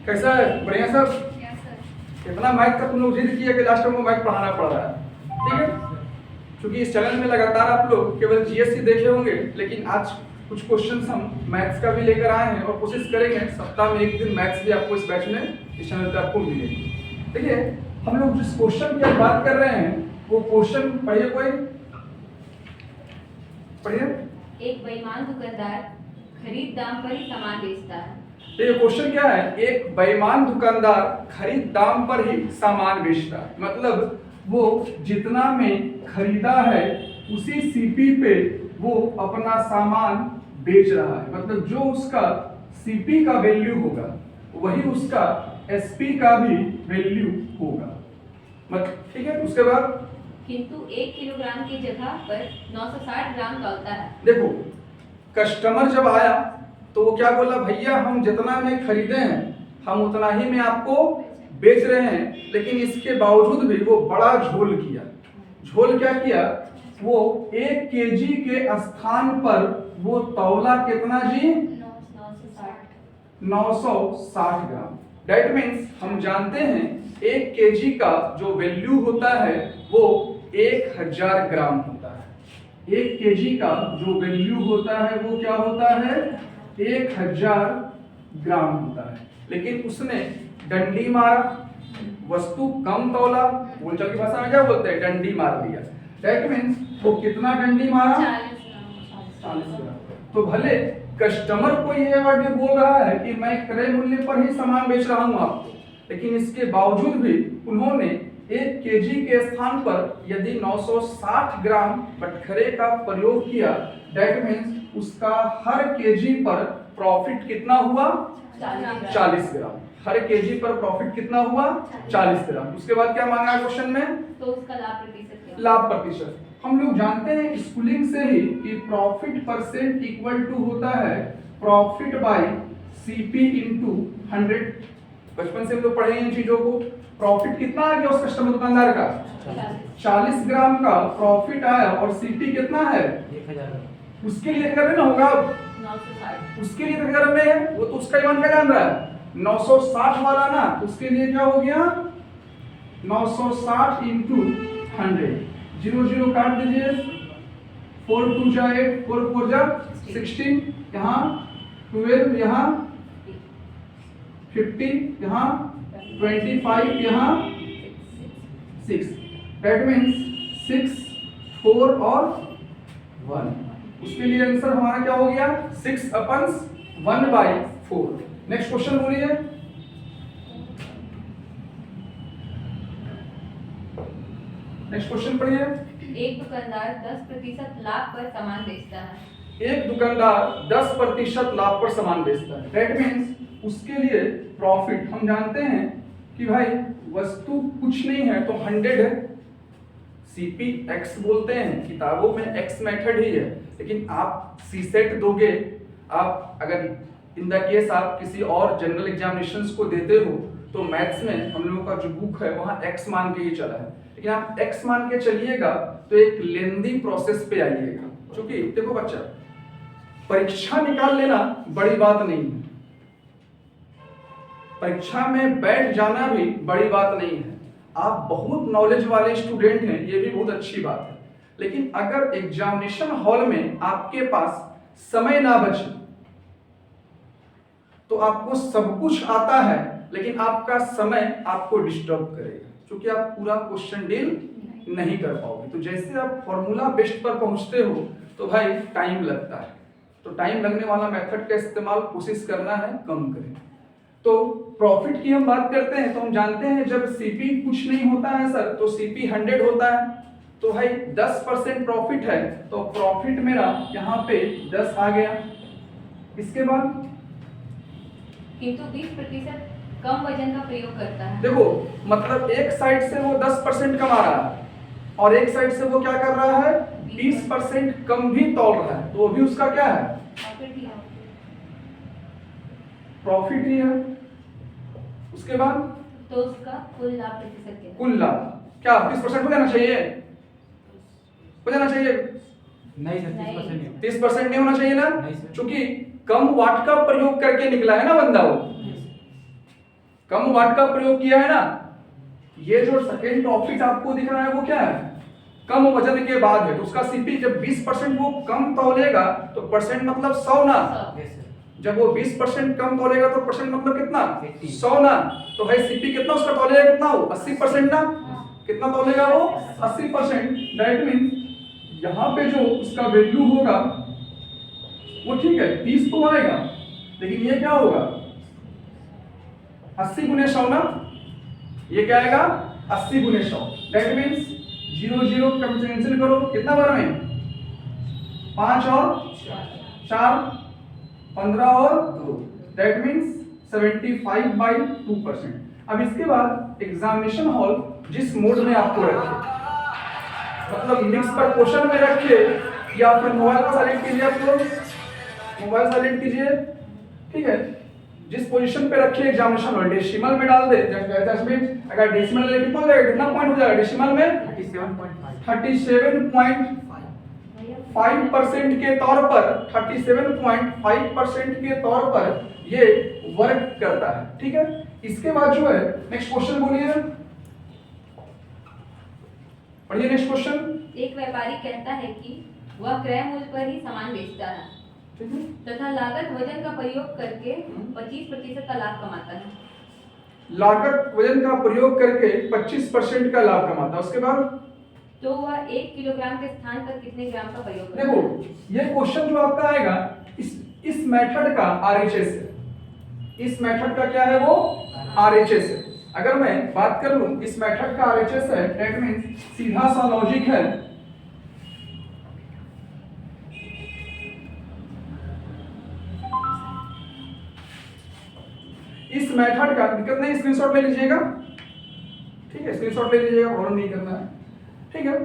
कैसा है? बढ़िया सर। इतना मैथ का तुम लोग जिद किया कि लास्ट में मैथ पढ़ाना पड़ रहा है। ठीक है, क्योंकि इस चैनल में लगातार आप लोग केवल जीएस ही देखे होंगे, लेकिन आज कुछ क्वेश्चंस हम मैथ्स का भी लेकर आए हैं और कोशिश करेंगे सप्ताह में एक दिन मैथ्स भी आपको इस बैच में इस चैनल पे आपको मिलेगी। देखिए, हम लोग जिस क्वेश्चन की बात कर रहे हैं वो क्वेश्चन पढ़िए, कोई पढ़िए। एक बेईमान दुकानदार खरीद दाम पर ही सामान बेचता है। तो ये क्वेश्चन क्या है? एक बेईमान दुकानदार खरीद दाम पर ही सामान बेचता है, मतलब वो जितना में खरीदा है उसी सीपी पे वो अपना सामान बेच रहा है, मतलब जो उसका सीपी का वैल्यू होगा वही उसका एसपी का भी वैल्यू होगा। मतलब ठीक है, उसके बाद किंतु 1 किलोग्राम की जगह पर 960 ग्राम तौलता है। देखो, कस्टमर जब आया तो वो क्या बोला? भैया हम जितना में खरीदे हैं हम उतना ही में आपको बेच रहे हैं, लेकिन इसके बावजूद भी वो बड़ा झोल किया। झोल क्या किया? वो 1 केजी के स्थान पर वो तौला कितना जी? 960 ग्राम। दैट मीन्स हम जानते हैं 1 केजी का जो वैल्यू होता है वो 1000 ग्राम होता है। 1 केजी का जो वैल्यू होता है वो क्या होता है? 1000 ग्राम होता है। लेकिन उसने डंडी मारा, वस्तु कम तौला, बोलचाल की भाषा में क्या बोलते हैं? डंडी मार दिया। दैट मीन्स वो कितना डंडी मारा? 40 ग्राम। तो भले कस्टमर को ये वर्ड बोल रहा है कि मैं क्रय मूल्य पर ही सामान बेच रहा हूं आपको, लेकिन इसके बावजूद भी उन्होंने 1 केजी के स्थान पर यदि 960 ग्राम बटखरे का प्रयोग किया, दैट मीन्स उसका हर केजी पर प्रॉफिट कितना हुआ? 40 ग्राम। हर केजी पर प्रॉफिट कितना हुआ? 40 ग्राम। उसके बाद क्या मांगा क्वेश्चन में? तो उसका लाभ प्रतिशत क्या? लाभ प्रतिशत। हम लोग जानते हैं स्कूलिंग से ही कि प्रॉफिट परसेंट इक्वल टू होता है प्रॉफिट बाय सीपी इनटू 100। बचपन से हम लोग पढ़े हैं इन चीजों को। प्रॉफिट कितना आ गया उस कस्टमर दुकानदार का? 40 ग्राम का प्रॉफिट आया और सीपी कितना है? 1000। उसके लिए क्या करना होगा? 960। उसके लिए क्या करना है? वो तो उसका ईमान क्या जान रहा है? 960 वाला ना, उसके लिए क्या हो गया? 960 इंटू 100। 0 0 काट दीजिए, 4 2 जा 8, 4 4 जा 16, यहाँ 12, यहाँ 50, यहाँ 25, यहाँ 6। दैट मीन्स 6 4 और 1। उसके लिए आंसर हमारा क्या हो गया? 6/1/4। नेक्स्ट क्वेश्चन बोलिए। नेक्स्ट क्वेश्चन पढ़िए। एक दुकानदार 10% लाभ पर सामान बेचता है। एक दुकानदार 10% लाभ पर सामान बेचता है। दैट मीन्स उसके लिए प्रॉफिट हम जानते हैं कि भाई वस्तु कुछ नहीं है तो 100 है, सीपी एक्स बोलते हैं, किताबों में एक्स मेथड ही है, लेकिन आप सी सेट दोगे, आप अगर इन द केस आप किसी और जनरल एग्जामिनेशंस को देते हो तो मैथ्स में हम लोगों का जो बुक है वहाँ एक्स मान के ही चला है, लेकिन आप एक्स मान के चलिएगा तो एक लेंदी प्रोसेस पे आइएगा। क्योंकि देखो बच्चा, परीक्षा निकाल लेना बड़ी बात नहीं है, परीक्षा में बैठ जाना भी बड़ी बात नहीं है। आप बहुत नॉलेज वाले स्टूडेंट हैं, ये भी बहुत अच्छी बात है, लेकिन अगर एग्जामिनेशन हॉल में आपके पास समय ना बचे तो आपको सब कुछ आता है लेकिन आपका समय आपको डिस्टर्ब करेगा, क्योंकि आप पूरा क्वेश्चन डील नहीं कर पाओगे। तो जैसे आप फॉर्मूला बेस्ड पर पहुंचते हो तो भाई टाइम लगता है, तो टाइम लगने वाला मेथड का इस्तेमाल कोशिश करना है कम करें। तो प्रॉफिट की हम बात करते हैं तो हम जानते हैं जब सीपी कुछ नहीं होता है सर तो सीपी 100 होता है, तो भाई 10% प्रॉफिट है तो प्रॉफिट मेरा यहाँ पे 10 आ गया। इसके बाद किंतु 20% कम वजन का प्रयोग करता है। देखो, मतलब एक साइड से वो 10% कमा रहा है और एक साइड से वो क्या कर रहा है? 20% कम भी तौल रहा है, तो वो भी उसका क्या है? प्रॉफिट ही है। उसके बाद तो उसका कुल लाभ प्रतिशत क्या? कुल लाभ क्या 30% हो जाना चाहिए? हो जाना चाहिए? नहीं सर, 30% नहीं। 30% नहीं होना चाहिए ना, नहीं सर। क्योंकि कम वाट का प्रयोग करके निकला है ना बंदा वो। कम वाट का प्रयोग किया है ना, ये जो सेकेंड प्रॉफिट आपको दिख रहा है वो क्या है, कम वजन के बाद है, तो उसका सीपी जब 20% वो कम तौलेगा तो परसेंट मतलब 100 ना, यस सर। जब वो 20% कम तौलेगा तो परसेंट मतलब कितना, 80। 100 ना, तो भाई सीपी कितना उसका तौलेगा, कितना वो 80% ना, कितना तौलेगा वो 80%। दैट मीन यहाँ पे जो उसका वैल्यू होगा वो ठीक है 30 तो आएगा, लेकिन ये क्या होगा 80 गुने 100 ना, ये क्या आएगा 80 गुने 100। दैट मीन्स 0 0 कैंसिल करो, कितना बार में 5 और 4 15 और 2, दैट मीन्स 75/2%। अब इसके बाद एग्जामिनेशन हॉल जिस मोड में आपको रखे, मतलब मिक्स पर क्वेश्चन में रखे या फिर मोबाइल को साइलेंट कीजिए, आप लोग मोबाइल साइलेंट कीजिए, ठीक है, जिस पोजीशन पे रखे एग्जामिनेशन हॉल डेसिमल में डाल दे, अगर डेसिमल में कितना हो जाएगा, कितना पॉइंट हो जाएगा डेसिमल में 37.5% के तौर पर, 37.5% के तौर पर ये वर्क करता है, ठीक है। इसके बाद जो है नेक्स्ट क्वेश्चन बोलिए, पढ़िए नेक्स्ट क्वेश्चन। एक व्यापारी कहता है कि वह क्रय मूल्य पर ही सामान बेचता है ठीक है, तथा लागत वजन का प्रयोग करके 25% का लाभ कमाता है। लागत वजन का प्रयोग करके 25% का लाभ कमाता है, उसके बाद तो वह 1 किलोग्राम के स्थान पर कितने ग्राम का प्रयोग करता देखो है? ये क्वेश्चन जो आपका आएगा इस मेथड का आरएचएस है, इस मेथड का क्या है वो आरएचएस है। अगर मैं बात कर लूं इस मेथड का आरएचएस है, दैट मींस सीधा सा लॉजिक है, इस मेथड का, दिक्कत नहीं, स्क्रीनशॉट ले लीजिएगा, ठीक है, स्क्रीनशॉट ले लीजिएगा, प्रॉब्लम नहीं करना है, ठीक है।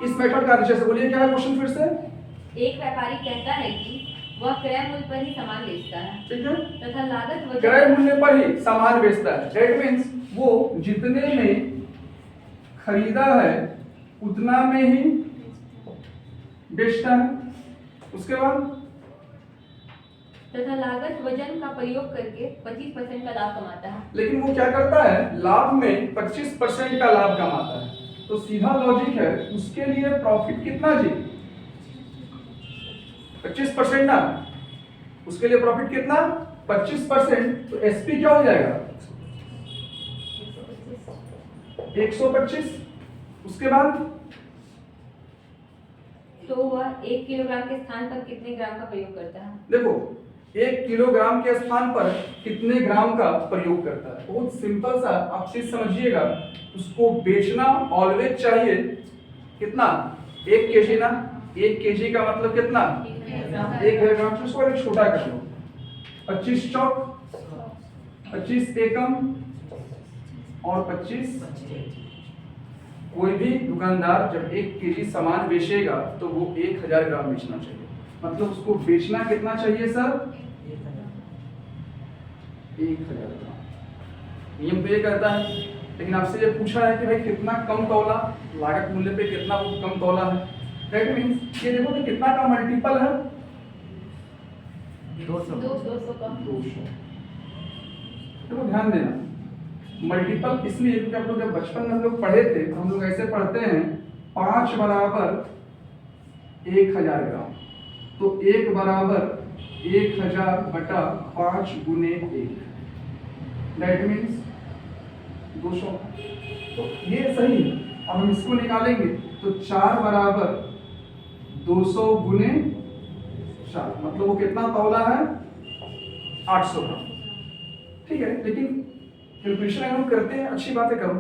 इस मेथड का आरएचएस, बोलिए क्या है क्वेश्चन फिर से। एक व्यापारी कहता है कि वह क्रय मूल्य पर ही सामान बेचता है ठीक है, तथा लागत वजन क्रय मूल्य पर ही सामान बेचता है, दैट मींस वो जितने में खरीदा है उतना में ही बेचता है। उसके बाद तथा लागत वजन का प्रयोग करके 25% का लाभ कमाता है। लेकिन वो क्या करता है, लाभ में 25% का लाभ कमाता है, तो सीधा लॉजिक है उसके लिए प्रॉफिट कितना जी 25% ना, उसके लिए प्रॉफिट कितना 25%, तो एसपी क्या हो जाएगा 125। उसके बाद तो वह 1 किलोग्राम के स्थान पर कितने ग्राम का प्रयोग करता है? देखो 1 किलोग्राम के स्थान पर कितने ग्राम का प्रयोग करता है, बहुत सिंपल सा आप चीज समझिएगा, उसको बेचना ऑलवेज चाहिए कितना 1 केजी ना, 1 केजी का मतलब कितना 1 ग्राम, तो उसको एक छोटा कर लो, 25 चौक 25 एकम और 25। कोई भी दुकानदार जब 1 केजी सामान बेचेगा तो वो 1000 ग्राम बेचना चाहिए, मतलब उसको बेचना कितना चाहिए सर 1000 ग्राम। नियम तो ये करता है, लेकिन आपसे ये पूछा है कि भाई कितना कम तौला, लागत मूल्य पे कितना वो कम तौला है, दैट मींस ये देखो कि कितना का मल्टीपल है 200। 200 का 200। देखो ध्यान देना, मल्टीपल इसलिए क्योंकि आप लोग जब बचपन में हम लोग पढ़े थे तो हम लोग ऐसे पढ़ते हैं 5 बराबर 1000 ग्राम, तो 1 बराबर 1000 बटा 5 गुने 1, दैट मीन्स 200। तो ये सही है, अब हम इसको निकालेंगे तो 4 बराबर 200 गुने 4, मतलब वो कितना तौला है 800 ग्राम, ठीक है। लेकिन कैलकुलेशन अगर हम करते हैं अच्छी बात है, करो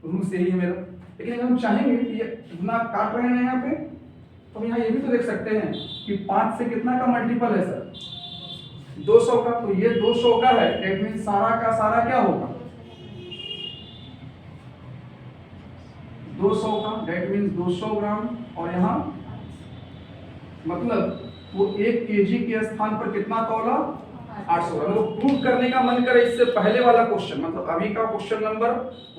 रूल सही है मेरा, लेकिन अगर हम चाहेंगे कि ये इतना काट रहे हैं यहाँ पे, तो हम यहाँ ये भी तो देख सकते हैं कि 5 से कितना का मल्टीपल है सर 200 का, तो ये 200 का है, दैट मींस सारा का सारा क्या होगा 200 का, दैट मींस 200 ग्राम, और यहाँ मतलब वो 1 केजी के स्थान पर कितना तौला 800 ग्राम। मतलब प्रूव करने का मन करे इससे पहले वाला क्वेश्चन, मतलब अभी का क्वेश्चन नंबर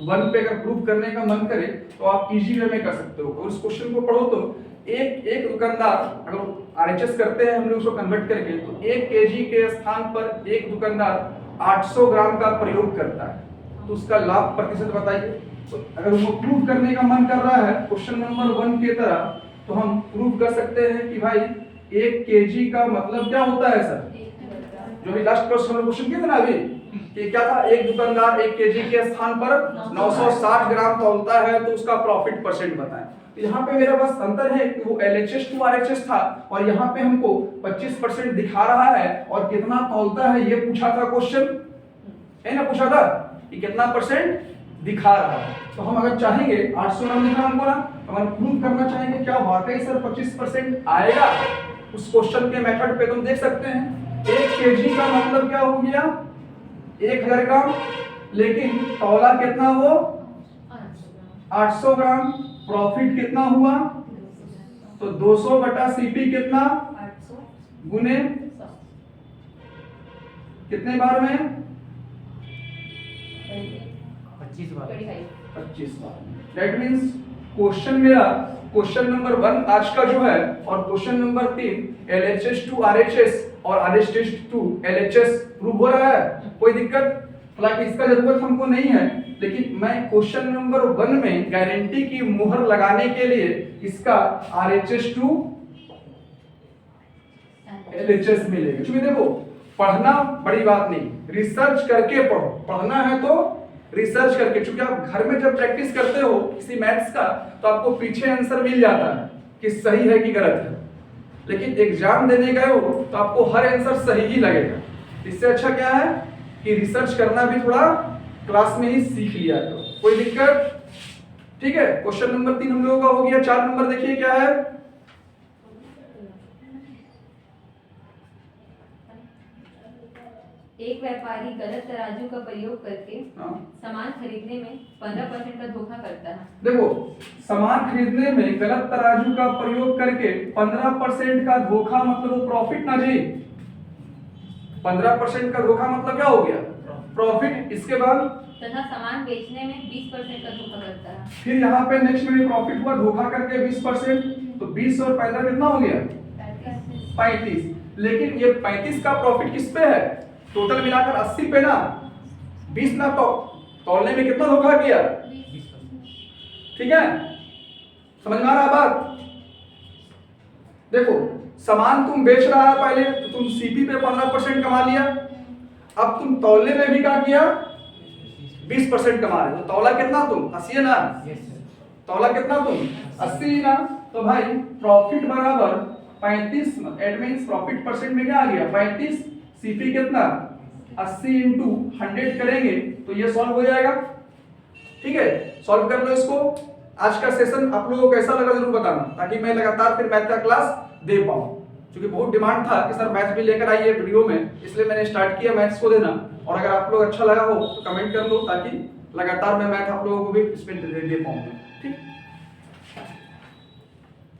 1 पे अगर प्रूव करने का मन करे तो आप इजी वे में कर सकते हो, और उस क्वेश्चन को पढ़ो तो एक दुकानदार, अगर आरएचएस करते हैं हम लोग उसको कन्वर्ट करके, तो 1 केजी के स्थान पर एक दुकानदार 800 ग्राम का प्रयोग करता है तो उसका लाभ प्रतिशत बताइए। तो अगर वो प्रूव करने का मन कर रहा है क्वेश्चन नंबर 1 की तरह, तो हम प्रूव कर सकते हैं कि भाई 1 केजी का मतलब क्या होता है सर, जो भी लास्ट क्वेश्चन किया था ना अभी कि क्या था, एक दुकानदार 1 केजी के स्थान पर 960 ग्राम तौलता है तो उसका प्रॉफिट परसेंट बताएं। तो यहाँ पे मेरा बस अंतर है कि वो LHS to RHS था और यहाँ पे हमको 25% दिखा रहा है और कितना तौलता है ये पूछा था क्वेश्चन, है ना, पूछा था कि कितना परसेंट दिखा रहा है। तो हम अगर चाहेंगे 800 ग्राम दिखा हमको ना, तो हम प्रूव करना चाहेंगे क्या वाकई सर 25% आएगा उस क्वेश्चन के मेथड पे। तुम देख सकते हैं 1 केजी का मतलब क्या हो गया 1000 ग्राम, लेकिन तौला कितना वो 800 ग्राम, प्रॉफिट कितना हुआ तो 200 बटा CP कितना गुने कितने बार में 25 बार। 25 बार। दैट मींस क्वेश्चन मेरा क्वेश्चन नंबर 1 आज का जो है और question number 3 LHS to RHS और RHS to LHS प्रूव हो रहा है, कोई दिक्कत। हालांकि इसका जरूरत हमको नहीं है, लेकिन मैं क्वेश्चन नंबर 1 में गारंटी की मुहर लगाने के लिए इसका RHS to LHS मिलेगा। क्योंकि देखो पढ़ना बड़ी बात नहीं, रिसर्च करके पढ़ो, पढ़ना है तो रिसर्च करके। क्योंकि आप घर में जब प्रैक्टिस करते हो किसी मैथ्स का तो आपको पीछे आंसर मिल जाता है कि सही है कि गलत है, लेकिन एग्जाम देने गए हो तो आपको हर आंसर सही ही लगेगा। इससे अच्छा क्या है कि रिसर्च करना भी थोड़ा क्लास में ही सीख लिया करो, कोई दिक्कत। ठीक है, क्वेश्चन नंबर 3 हम लोगों का हो गया। 4 नंबर देखिए क्या है, एक व्यापारी गलत तराजू का प्रयोग करके हाँ। सामान खरीदने में 15% का धोखा करता है। देखो सामान खरीदने में गलत तराजू का प्रयोग करके 15% का धोखा मतलब वो प्रॉफिट ना जी, 15% का धोखा मतलब क्या हो गया प्रॉफिट। इसके बाद तथा सामान बेचने में 20% का धोखा करता है। फिर यहाँ पे नेक्स्ट में प्रॉफिट हुआ धोखा करके 20%, तो 20 और 15 कितना हो गया 35। लेकिन ये 35 का प्रॉफिट किस पे है, टोटल मिलाकर 80 पे ना, 20 ना, तो तौलने में कितना धोखा किया 20%। ठीक है, समझ में आ रहा बात। देखो सामान तुम बेच रहा है पहले तो तुम CP पे 15% कमा लिया, अब तुम तौलने में भी क्या किया 20% कमा रहे, तो तौला कितना तुम 80 है ना, तौला कितना तुम 80 ना, तो भाई प्रॉफिट बराबर 35, एट मींस प्रॉफिट परसेंट में क्या आ गया 35, CP कितना 80 इंटू 100 करेंगे तो ये सॉल्व हो जाएगा। ठीक है, सॉल्व कर लो इसको। आज का सेशन आप लोगों को कैसा लगा जरूर बताना, ताकि मैं लगातार फिर मैथ का क्लास दे पाऊँ। क्योंकि बहुत डिमांड था कि सर मैथ भी लेकर आइए वीडियो में, इसलिए मैंने स्टार्ट किया मैथ्स को देना। और अगर आप लोग अच्छा लगा हो तो कमेंट कर लो, ताकि लगातार मैं मैथ आप लोगों को भी इसमें दे पाऊँ। ठीक।